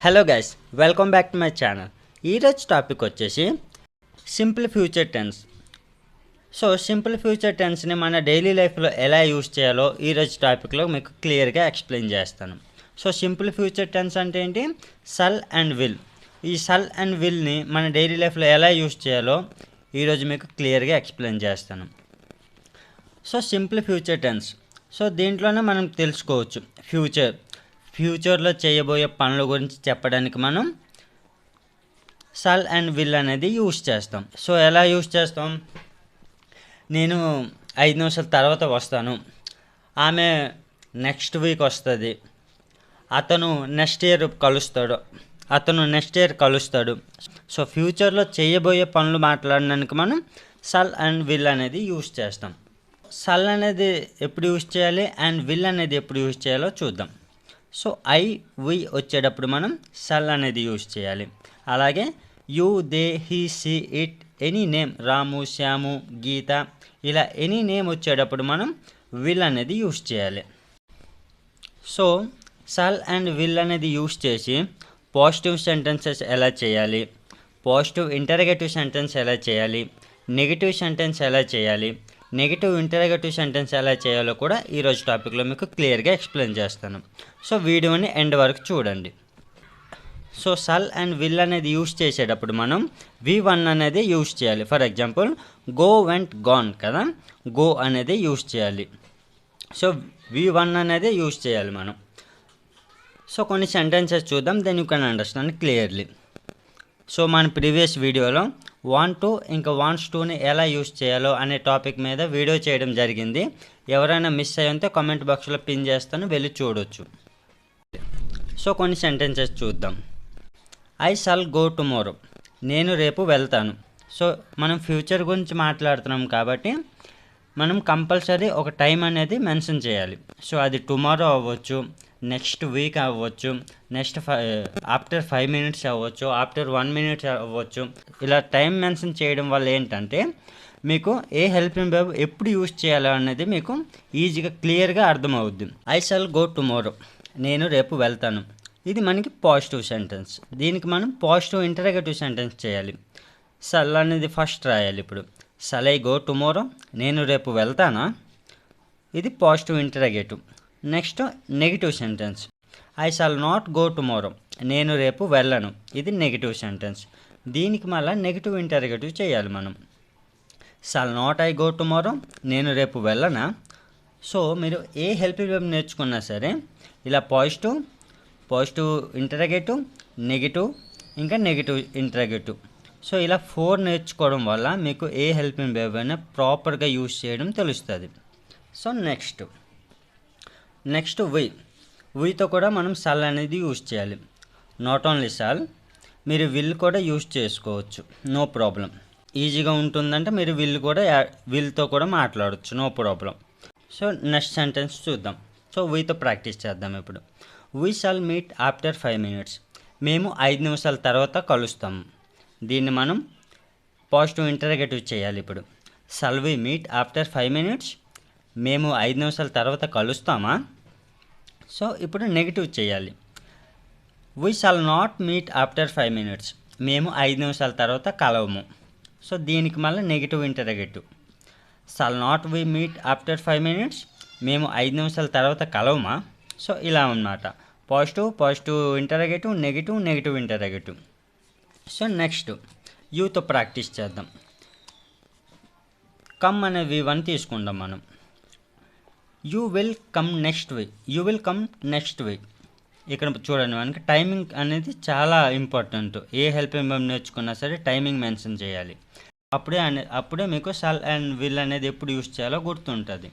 Hello guys, welcome back to my channel. ఈరోజు topic వచ్చేసి simple future tense. So simple future టెన్స్ని మన daily లైఫ్లో ఎలా యూజ్ చేయాలో ఈరోజు టాపిక్లో మీకు క్లియర్గా ఎక్స్ప్లెయిన్ చేస్తాను. సో సింపుల్ ఫ్యూచర్ టెన్స్ అంటే ఏంటి? Shall and will. He shall and విల్ని మన డైలీ లైఫ్లో ఎలా యూజ్ చేయాలో ఈరోజు మీకు క్లియర్గా ఎక్స్ప్లెయిన్ చేస్తాను. So simple future tense, so దీంట్లోనే మనం తెలుసుకోవచ్చు ఫ్యూచర్లో చేయబోయే పనుల గురించి చెప్పడానికి మనం షల్ అండ్ విల్ అనేది యూజ్ చేస్తాం. సో ఎలా యూజ్ చేస్తాం? నేను 5 నిమిషాల తర్వాత వస్తాను, ఆమె నెక్స్ట్ వీక్ వస్తుంది, అతను నెక్స్ట్ ఇయర్ కలుస్తాడు. సో ఫ్యూచర్లో చేయబోయే పనులు మాట్లాడడానికి మనం షల్ అండ్ విల్ అనేది యూజ్ చేస్తాం. షల్ అనేది ఎప్పుడు యూజ్ చేయాలి అండ్ విల్ అనేది ఎప్పుడు యూజ్ చేయాలో చూద్దాం. సో వి వచ్చేటప్పుడు మనం షల్ అనేది యూజ్ చేయాలి. అలాగే you, they, he, she, it, any name, Ramu, Shyamu, Geetha, ఇలా ఎనీ నేమ్ వచ్చేటప్పుడు మనం విల్ అనేది యూజ్ చేయాలి. సో షల్ అండ్ విల్ అనేది యూజ్ చేసి పాజిటివ్ సెంటెన్సెస్ ఎలా చేయాలి, పాజిటివ్ ఇంటరగేటివ్ సెంటెన్స్ ఎలా చేయాలి, నెగిటివ్ సెంటెన్స్ ఎలా చేయాలి, నెగిటివ్ ఇంటరగేటివ్ సెంటెన్స్ ఎలా చేయాలో కూడా ఈరోజు టాపిక్లో మీకు క్లియర్గా ఎక్స్ప్లెయిన్ చేస్తాను. సో వీడియోని ఎండ్ వరకు చూడండి. సో షల్ అండ్ విల్ అనేది యూజ్ చేసేటప్పుడు మనం V1 అనేది యూజ్ చేయాలి. For example go, went, gone కదా, గో అనేది యూజ్ చేయాలి. సో V1 అనేది యూజ్ చేయాలి మనం. సో కొన్ని సెంటెన్సెస్ చూద్దాం, then you can understand clearly. So మన ప్రీవియస్ వీడియోలో వాంట్ టు ఇంకా వాంట్స్ టుని ఎలా యూజ్ చేయాలో అనే టాపిక్ మీద వీడియో చేయడం జరిగింది. ఎవరైనా మిస్ అయ్యి ఉంటే కామెంట్ బాక్స్లో పిన్ చేస్తాను, వెళ్ళి చూడొచ్చు. సో కొన్ని సెంటెన్సెస్ చూద్దాం. ఐ షల్ గో టుమారో, నేను రేపు వెళ్తాను. సో మనం ఫ్యూచర్ గురించి మాట్లాడుతున్నాం కాబట్టి మనం కంపల్సరీ ఒక టైం అనేది మెన్షన్ చేయాలి. సో అది టుమారో అవ్వచ్చు, నెక్స్ట్ వీక్ అవ్వచ్చు, ఆఫ్టర్ 5 minutes అవ్వచ్చు, ఆఫ్టర్ 1 minute అవ్వచ్చు. ఇలా టైం మెన్షన్ చేయడం వల్ల ఏంటంటే మీకు ఏ హెల్పింగ్ వెర్బ్ ఎప్పుడు యూజ్ చేయాలో అనేది మీకు ఈజీగా క్లియర్గా అర్థమవుద్ది. ఐ షల్ గో టుమారో, నేను రేపు వెళ్తాను. ఇది మనకి పాజిటివ్ సెంటెన్స్. దీనికి మనం పాజిటివ్ ఇంటరగేటివ్ సెంటెన్స్ చేయాలి. షల్ అనేది ఫస్ట్ రాయాలి. ఇప్పుడు షల్ ఐ గో టుమారో, నేను రేపు వెళ్తానా, ఇది positive interrogative. Next negative sentence, I shall not go tomorrow, నేను రేపు వెళ్ళను, ఇది నెగిటివ్ సెంటెన్స్. దీనికి మళ్ళీ నెగిటివ్ ఇంటరగేటివ్ చేయాలి మనం. Shall not I go tomorrow, నేను రేపు వెళ్ళనా. సో మీరు ఏ హెల్పింగ్ వెర్బ్ నేర్చుకున్నా సరే ఇలా పాజిటివ్ ఇంటరగేటివ్, నెగిటివ్, ఇంకా నెగిటివ్ ఇంటరగేటివ్. సో ఇలా 4 నేర్చుకోవడం వల్ల మీకు ఏ హెల్పింగ్ వెర్బ్ అయినా ప్రాపర్గా యూజ్ చేయడం తెలుస్తుంది. సో నెక్స్ట్ వీతో కూడా మనం షల్ అనేది యూజ్ చేయాలి. నాట్ ఓన్లీ షల్, మీరు విల్ కూడా యూజ్ చేసుకోవచ్చు, నో ప్రాబ్లం. ఈజీగా ఉంటుందంటే మీరు విల్తో కూడా మాట్లాడవచ్చు, no problem. So next sentence చూద్దాం. సో వీతో ప్రాక్టీస్ చేద్దాం ఇప్పుడు. We shall meet after 5 minutes, మేము 5 నిమిషాల తర్వాత కలుస్తాము. దీన్ని మనం పాజిటివ్ ఇంటరగేటివ్ చేయాలి. ఇప్పుడు shall we meet after 5 minutes, మేము 5 నిమిషాల తర్వాత కలుస్తామా. సో ఇప్పుడు నెగిటివ్ చేయాలి. We shall not meet after 5 minutes, మేము 5 నిమిషాల తర్వాత కలవము. సో దీనికి మళ్ళీ negative interrogative. Shall not we meet after 5 minutes, మేము 5 నిమిషాల తర్వాత కలవమా. సో ఇలా అన్నమాట. Positive interrogative, negative interrogative. So next యూతో ప్రాక్టీస్ చేద్దాం. కమ్ అనే V1 తీసుకుందాం మనం. You will come next week. ఇక్కడ చూడండి, మనకి టైమింగ్ అనేది చాలా ఇంపార్టెంట్. ఏ హెల్పింగ్ వెర్బ్ నేర్చుకున్నా సరే టైమింగ్ మెన్షన్ చేయాలి. అప్పుడే మీకు షల్ అండ్ విల్ అనేది ఎప్పుడు యూజ్ చేయాలో గుర్తుంటుంది.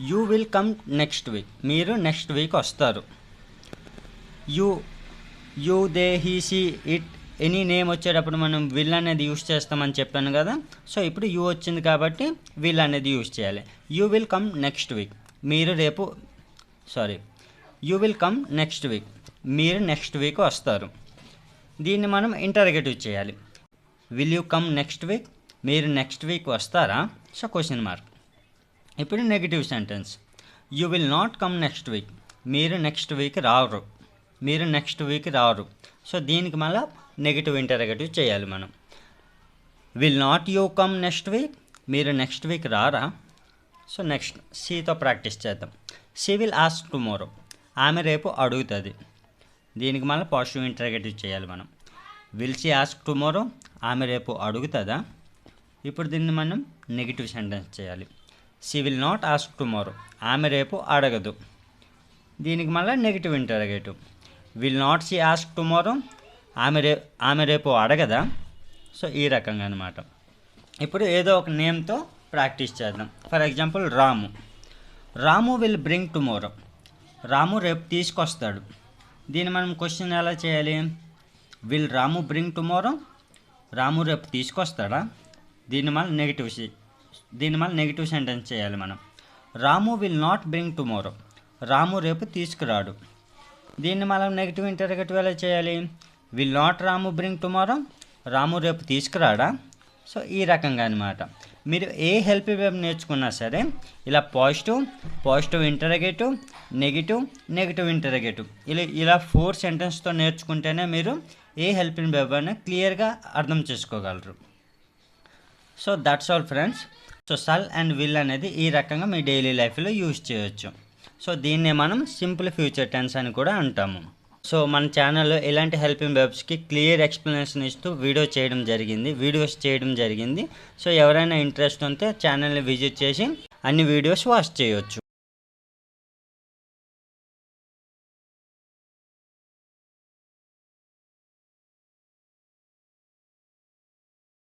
You will come next week, మీరు నెక్స్ట్ వీక్ వస్తారు. You, they, he, she, it, any name వచ్చేటప్పుడు మనం విల్ అనేది యూజ్ చేస్తామని చెప్పాను కదా. సో ఇప్పుడు యూ వచ్చింది కాబట్టి విల్ అనేది యూజ్ చేయాలి. You will come next week, you will come next week, మీరు నెక్స్ట్ వీక్ వస్తారు. దీన్ని మనం ఇంటరగేటివ్ చేయాలి. Will you come next week, మీరు నెక్స్ట్ వీక్ వస్తారా. So question mark. ఇప్పుడు negative sentence, you will not come next week, మీరు next week రారు. మీరు నెక్స్ట్ వీక్ రారు. సో దీనికి మళ్ళీ నెగిటివ్ ఇంటరగేటివ్ చేయాలి మనం. Will not you come next week, మీరు నెక్స్ట్ వీక్ రారా. సో నెక్స్ట్ సీతో ప్రాక్టీస్ చేద్దాం. షీ విల్ ఆస్క్ టుమారో, ఆమె రేపు అడుగుతుంది. దీనికి మళ్ళీ పాజిటివ్ ఇంటరగేటివ్ చేయాలి మనం. విల్ షీ ఆస్క్ టుమారో, ఆమె రేపు అడుగుతుందా. ఇప్పుడు దీన్ని మనం నెగిటివ్ సెంటెన్స్ చేయాలి. She will not ask tomorrow, ఆమె రేపు అడగదు. దీనికి మళ్ళీ negative interrogative. Will not she ask tomorrow, ఆమె రేపు అడగదా. సో ఈ రకంగా అనమాట. ఇప్పుడు ఏదో ఒక నేమ్తో ప్రాక్టీస్ చేద్దాం. For example Ramu will bring tomorrow, Ramu రేపు తీసుకొస్తాడు. దీన్ని మనం క్వశ్చన్ ఎలా చేయాలి. Will Ramu bring tomorrow, Ramu రేపు తీసుకొస్తాడా. దీన్ని మళ్ళీ నెగిటివ్ సెంటెన్స్ చేయాలి మనం. Ramu will not bring tomorrow, Ramu రేపు తీసుకురాడు. దీన్ని మనం నెగిటివ్ ఇంటరగేటివ్ ఎలా చేయాలి. Will not Ramu bring tomorrow, Ramu రేపు తీసుకురాడా. సో ఈ రకంగా అనమాట. మీరు ఏ హెల్ప్ వెబ్ నేర్చుకున్నా సరే ఇలా పాజిటివ్ ఇంటరగేటివ్, నెగిటివ్ ఇంటరగేటివ్ ఇలా 4 సెంటెన్స్తో నేర్చుకుంటేనే మీరు ఏ హెల్పింగ్ వెబ్ అయినా క్లియర్గా అర్థం చేసుకోగలరు. So that's all friends. So shall and will అనేది ఈ రకంగా మీ డైలీ లైఫ్లో యూజ్ చేయొచ్చు. సో దీన్నే మనం సింపుల్ ఫ్యూచర్ టెన్స్ అని కూడా అంటాము. సో మన ఛానల్లో ఇలాంటి హెల్పింగ్ వెబ్స్కి క్లియర్ ఎక్స్ప్లెనేషన్ ఇస్తూ వీడియోస్ చేయడం జరిగింది. సో ఎవరైనా ఇంట్రెస్ట్ ఉంటే ఛానల్ని విజిట్ చేసి అన్ని వీడియోస్ వాచ్ చేయొచ్చు.